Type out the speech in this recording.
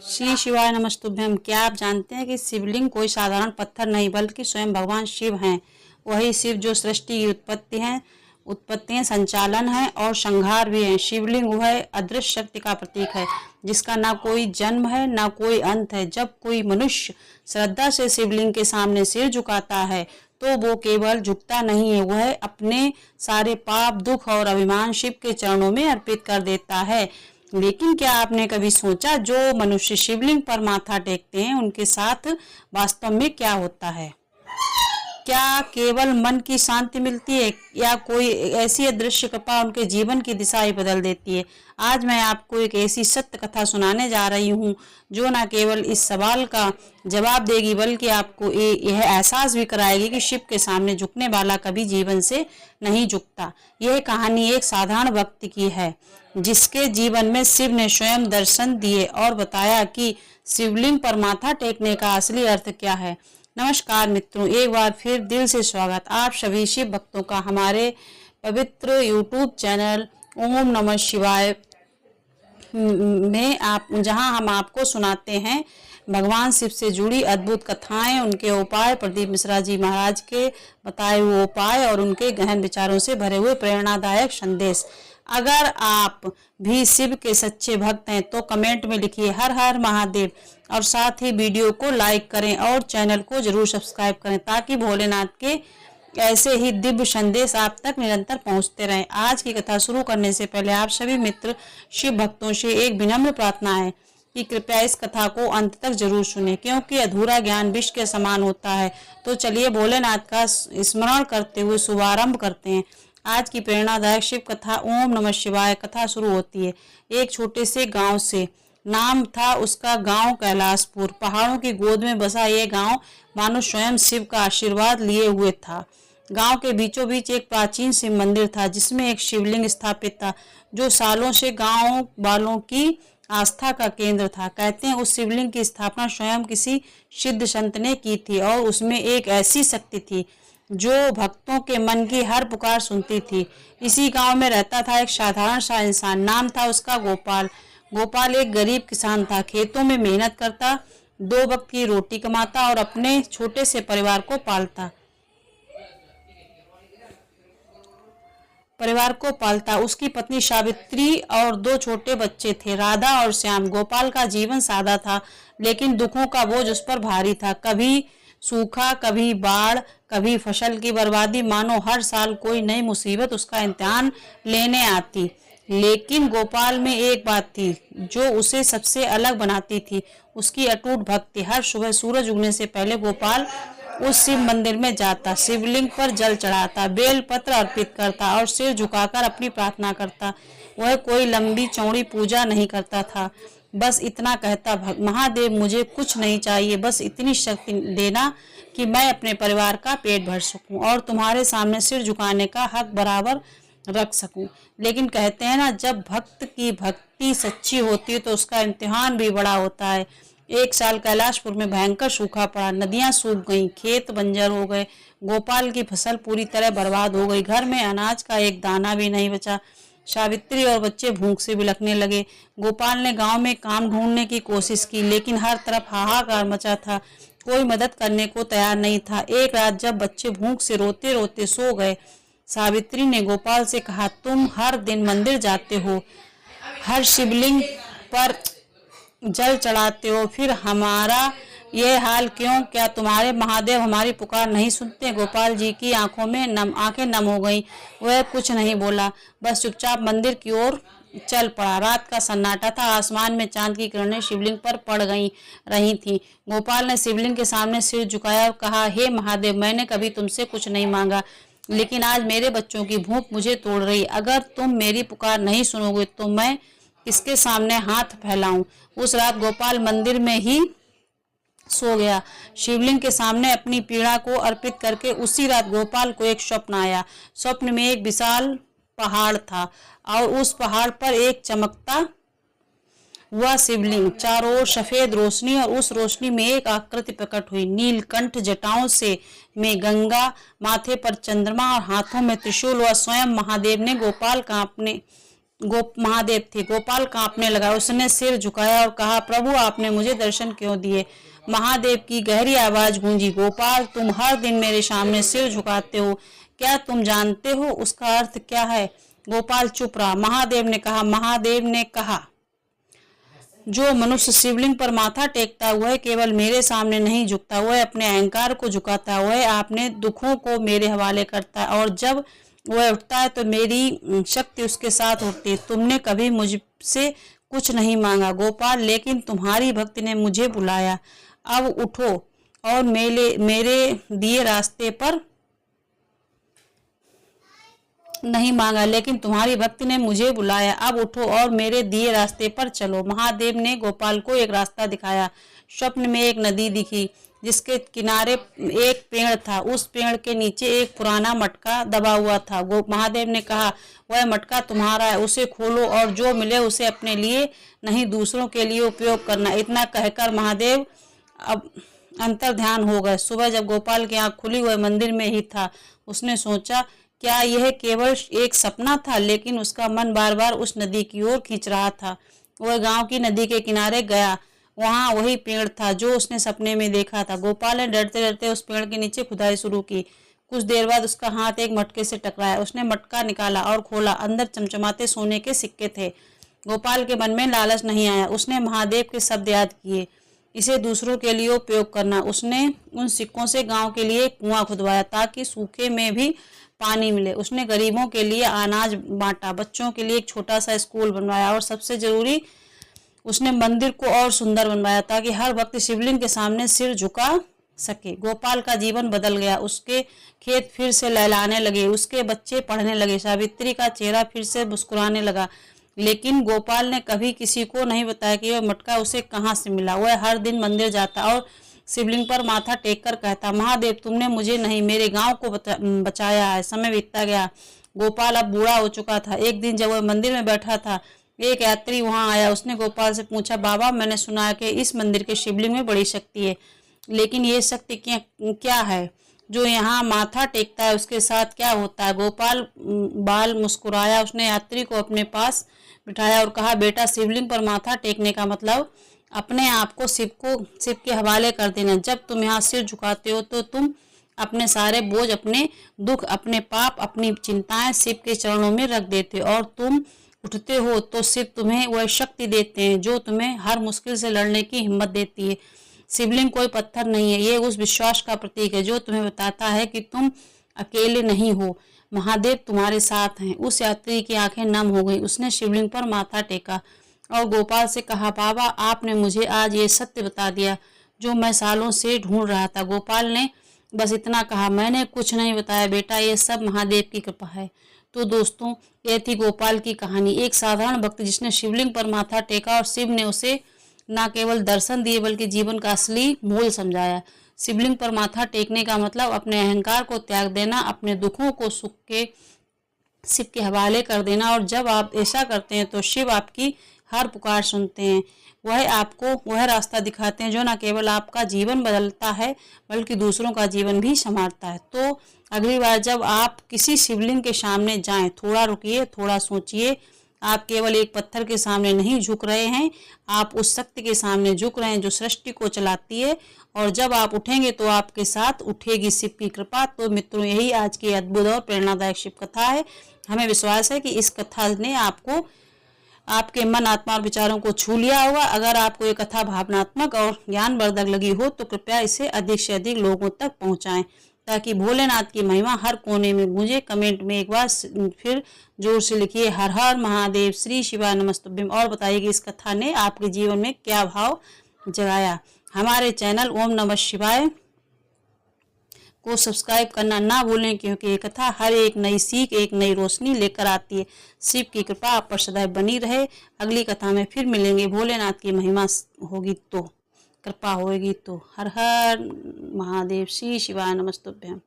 श्री शिवाय नमस्तुभ्यम। क्या आप जानते हैं कि शिवलिंग कोई साधारण पत्थर नहीं बल्कि स्वयं भगवान शिव हैं। वही शिव जो सृष्टि की उत्पत्ति संचालन है और संहार भी है। शिवलिंग वह अदृश्य शक्ति का प्रतीक है जिसका ना कोई जन्म है ना कोई अंत है। जब कोई मनुष्य श्रद्धा से शिवलिंग के सामने सिर झुकाता है तो वो केवल झुकता नहीं है, वह अपने सारे पाप, दुख और अभिमान शिव के चरणों में अर्पित कर देता है। लेकिन क्या आपने कभी सोचा जो मनुष्य शिवलिंग पर माथा टेकते हैं उनके साथ वास्तव में क्या होता है? क्या केवल मन की शांति मिलती है या कोई ऐसी अदृश्य कृपा उनके जीवन की दिशा ही बदल देती है? आज मैं आपको एक ऐसी सत्य कथा सुनाने जा रही हूँ जो न केवल इस सवाल का जवाब देगी बल्कि आपको यह एहसास भी कराएगी कि शिव के सामने झुकने वाला कभी जीवन से नहीं झुकता। यह कहानी एक साधारण व्यक्ति की है जिसके जीवन में शिव ने स्वयं दर्शन दिए और बताया कि शिवलिंग पर माथा टेकने का असली अर्थ क्या है। नमस्कार मित्रों, एक बार फिर दिल से स्वागत आप सभी शिव भक्तों का हमारे पवित्र YouTube चैनल ओम नमः शिवाय में जहां हम आपको सुनाते हैं भगवान शिव से जुड़ी अद्भुत कथाएं, उनके उपाय, प्रदीप मिश्रा जी महाराज के बताए हुए उपाय और उनके गहन विचारों से भरे हुए प्रेरणादायक संदेश। अगर आप भी शिव के सच्चे भक्त हैं तो कमेंट में लिखिए हर हर महादेव और साथ ही वीडियो को लाइक करें और चैनल को जरूर सब्सक्राइब करें ताकि भोलेनाथ के ऐसे ही दिव्य संदेश आप तक निरंतर पहुंचते रहें। आज की कथा शुरू करने से पहले आप सभी मित्र शिव भक्तों से एक विनम्र प्रार्थना है कि कृपया इस कथा को अंत तक जरूर सुनें क्योंकि अधूरा ज्ञान विष के समान होता है। तो चलिए भोलेनाथ का स्मरण करते हुए शुभारंभ करते हैं। आज की प्रेरणादायक शिव कथा ओम नमः शिवाय कथा शुरू होती है। एक छोटे से गांव से, नाम था उसका गांव कैलाशपुर। पहाड़ों की गोद में बसा यह गांव मानो स्वयं शिव का आशीर्वाद लिए हुए था। गांव के बीचों बीच एक प्राचीन शिव मंदिर था जिसमें एक शिवलिंग स्थापित था जो सालों से गांव वालों की आस्था का केंद्र था। कहते हैं उस शिवलिंग की स्थापना स्वयं किसी सिद्ध संत ने की थी और उसमें एक ऐसी शक्ति थी जो भक्तों के मन की हर पुकार सुनती थी। इसी गांव में रहता था एक साधारण सा इंसान, नाम था उसका गोपाल। गोपाल एक गरीब किसान था, खेतों में मेहनत करता, 2 वक्त की रोटी कमाता और अपने छोटे से परिवार को पालता। उसकी पत्नी सावित्री और 2 छोटे बच्चे थे, राधा और श्याम। गोपाल का जीवन सादा था लेकिन दुखों का बोझ उस पर भारी था। कभी सूखा, कभी बाढ़, कभी फसल की बर्बादी, मानो हर साल कोई नई मुसीबत उसका इम्तिहान लेने आती। लेकिन गोपाल में एक बात थी जो उसे सबसे अलग बनाती थी, उसकी अटूट भक्ति। हर सुबह सूरज उगने से पहले गोपाल उस शिव मंदिर में जाता, शिवलिंग पर जल चढ़ाता, बेल पत्र अर्पित करता और सिर झुकाकर अपनी प्रार्थना करता। वह कोई लंबी चौड़ी पूजा नहीं करता था, बस इतना कहता, महादेव मुझे कुछ नहीं चाहिए, बस इतनी शक्ति देना कि मैं अपने परिवार का पेट भर सकूं और तुम्हारे सामने सिर झुकाने का हक बराबर रख सकूं। लेकिन कहते हैं ना, जब भक्त की भक्ति सच्ची होती है तो उसका इम्तिहान भी बड़ा होता है। एक साल कैलाशपुर में भयंकर सूखा पड़ा, नदियां सूख गईं, खेत बंजर हो गए, गोपाल की फसल पूरी तरह बर्बाद हो गई, घर में अनाज का एक दाना भी नहीं बचा। सावित्री और बच्चे भूख से बिलखने लगे। गोपाल ने गांव में काम ढूंढने की कोशिश की लेकिन हर तरफ हाहाकार मचा था, कोई मदद करने को तैयार नहीं था। एक रात जब बच्चे भूख से रोते रोते सो गए, सावित्री ने गोपाल से कहा, तुम हर दिन मंदिर जाते हो, हर शिवलिंग पर जल चढ़ाते हो, फिर हमारा यह हाल क्यों? क्या तुम्हारे महादेव हमारी पुकार नहीं सुनते? गोपाल जी की आंखें नम हो गईं। वह कुछ नहीं बोला, बस चुपचाप मंदिर की ओर चल पड़ा। रात का सन्नाटा था, आसमान में चांद की किरणें शिवलिंग पर पड़ रही थीं। गोपाल ने शिवलिंग के सामने सिर झुकाया और कहा, हे महादेव, मैंने कभी तुमसे कुछ नहीं मांगा लेकिन आज मेरे बच्चों की भूख मुझे तोड़ रही। अगर तुम मेरी पुकार नहीं सुनोगे तो मैं किसके सामने हाथ फैलाऊं? उस रात गोपाल मंदिर में ही सो गया, शिवलिंग के सामने अपनी पीड़ा को अर्पित करके। उसी रात गोपाल को एक स्वप्न आया। स्वप्न में एक विशाल पहाड़ था और उस पहाड़ पर एक चमकता हुआ शिवलिंग, चारों ओर सफेद रोशनी और उस रोशनी में एक आकृति प्रकट हुई। नीलकंठ जटाओं से में गंगा, माथे पर चंद्रमा और हाथों में त्रिशूल। वह स्वयं महादेव ने गोपाल महादेव थे। गोपाल कांपने लगा, उसने सिर झुकाया और कहा, प्रभु आपने मुझे दर्शन क्यों दिए? महादेव की गहरी आवाज गूंजी, गोपाल तुम हर दिन मेरे सामने सिर झुकाते हो, क्या तुम जानते हो उसका अर्थ क्या है? गोपाल चुप रहा। महादेव ने कहा, जो मनुष्य शिवलिंग पर माथा टेकता है वह केवल मेरे सामने नहीं झुकता, वह अपने अहंकार को झुकाता है, वह अपने दुखों को मेरे हवाले करता है और जब वह उठता है तो मेरी शक्ति उसके साथ उठती है। तुमने कभी मुझसे कुछ नहीं मांगा गोपाल, लेकिन तुम्हारी भक्ति ने मुझे बुलाया। अब उठो और मेरे दिए रास्ते पर नहीं मांगा, लेकिन तुम्हारी भक्ति ने मुझे बुलाया। अब उठो और मेरे दिए रास्ते पर चलो। महादेव ने गोपाल को एक रास्ता दिखाया। स्वप्न में एक नदी दिखी जिसके किनारे एक पेड़ था। उस पेड़ के नीचे एक पुराना मटका दबा हुआ था। महादेव ने कहा, वह मटका तुम्हारा है, उसे खोलो और जो मिले उसे अपने लिए नहीं दूसरों के लिए उपयोग करना। इतना कहकर महादेव अब अंतर ध्यान हो गए। सुबह जब गोपाल की आंख खुली वह मंदिर में ही था। उसने सोचा, क्या यह केवल एक सपना था? लेकिन उसका मन बार बार उस नदी की ओर खींच रहा था। वह गांव की नदी के किनारे गया। वहां वही पेड़ था जो उसने सपने में देखा था। गोपाल ने डरते डरते उस पेड़ के नीचे खुदाई शुरू की। कुछ देर बाद उसका हाथ एक मटके से टकराया। उसने मटका निकाला और खोला। अंदर चमचमाते सोने के सिक्के थे। गोपाल के मन में लालच नहीं आया। उसने महादेव के शब्द याद किए, इसे दूसरों के लिए उपयोग करना। उसने उन सिक्कों से गांव के लिए कुआं खुदवाया ताकि सूखे में भी पानी मिले। उसने गरीबों के लिए अनाज बांटा, बच्चों के लिए एक छोटा सा स्कूल बनवाया और सबसे जरूरी उसने मंदिर को और सुंदर बनवाया ताकि हर वक्त शिवलिंग के सामने सिर झुका सके। गोपाल का जीवन बदल गया। उसके खेत फिर से लहलाने लगे, उसके बच्चे पढ़ने लगे, सावित्री का चेहरा फिर से मुस्कुराने लगा। लेकिन गोपाल ने कभी किसी को नहीं बताया कि वह मटका उसे कहाँ से मिला। वह हर दिन मंदिर जाता और शिवलिंग पर माथा टेककर कहता, महादेव तुमने मुझे नहीं मेरे गांव को बचाया है। समय बीतता गया। गोपाल अब बूढ़ा हो चुका था। एक दिन जब वह मंदिर में बैठा था, एक यात्री वहां आया। उसने गोपाल से पूछा, बाबा मैंने सुना है कि इस मंदिर के शिवलिंग में बड़ी शक्ति है, लेकिन ये शक्ति क्या है? जो यहाँ माथा टेकता है उसके साथ क्या होता है? गोपाल बाल मुस्कुराया। उसने यात्री को अपने पास बिठाया और कहा, बेटा शिवलिंग पर माथा टेकने का मतलब अपने आप को शिव के हवाले कर देना। जब तुम यहाँ सिर झुकाते हो तो तुम अपने सारे बोझ, अपने दुख, अपने पाप, अपनी चिंताएं शिव के चरणों में रख देते हो और तुम उठते हो तो शिव तुम्हें वह शक्ति देते हैं जो तुम्हें हर मुश्किल से लड़ने की हिम्मत देती है। शिवलिंग कोई पत्थर नहीं है, ये उस विश्वास का प्रतीक है जो तुम्हें बताता है कि तुम अकेले नहीं हो, महादेव तुम्हारे साथ हैं। उस यात्री की आंखें नम हो गई। उसने शिवलिंग पर माथा टेका और गोपाल से कहा, बाबा आपने मुझे आज ये सत्य बता दिया जो मैं सालों से ढूंढ रहा था। गोपाल ने बस इतना कहा, मैंने कुछ नहीं बताया बेटा, ये सब महादेव की कृपा है। तो दोस्तों, यह थी गोपाल की कहानी। एक साधारण भक्त जिसने शिवलिंग पर माथा टेका और शिव ने उसे न केवल दर्शन दिए बल्कि जीवन का असली मूल समझाया। शिवलिंग पर माथा टेकने का मतलब अपने अहंकार को त्याग देना, अपने दुखों को सुख के शिव के हवाले कर देना। और जब आप ऐसा करते हैं तो शिव आपकी हर पुकार सुनते हैं। वह आपको वह रास्ता दिखाते हैं जो न केवल आपका जीवन बदलता है बल्कि दूसरों का जीवन भी संवारता है। तो अगली बार जब आप किसी शिवलिंग के सामने जाएं, थोड़ा रुकिए, थोड़ा सोचिए। आप केवल एक पत्थर के सामने नहीं झुक रहे हैं, आप उस शक्ति के सामने झुक रहे हैं जो सृष्टि को चलाती है। और जब आप उठेंगे तो आपके साथ उठेगी शिव की कृपा। तो मित्रों, यही आज की अद्भुत और प्रेरणादायक शिव कथा है। हमें विश्वास है कि इस कथा ने आपको आपके मन, आत्मा और विचारों को छू लिया होगा। अगर आपको ये कथा भावनात्मक और ज्ञानवर्धक लगी हो तो कृपया इसे अधिक से अधिक लोगों तक पहुंचाएं ताकि भोलेनाथ की महिमा हर कोने में गूंजे। कमेंट में एक बार फिर जोर से लिखिए, हर हर महादेव, श्री शिवाय नमस्तुभ्यम, और बताइए कि इस कथा ने आपके जीवन में क्या भाव जगाया। हमारे चैनल ओम नमः शिवाय को सब्सक्राइब करना ना भूलें, क्योंकि ये कथा हर एक नई सीख, एक नई रोशनी लेकर आती है। शिव की कृपा आप पर सदैव बनी रहे। अगली कथा में फिर मिलेंगे। भोलेनाथ की महिमा होगी तो, कृपा होगी तो। हर हर महादेव, श्री शिवाय नमस्तुभ्यम।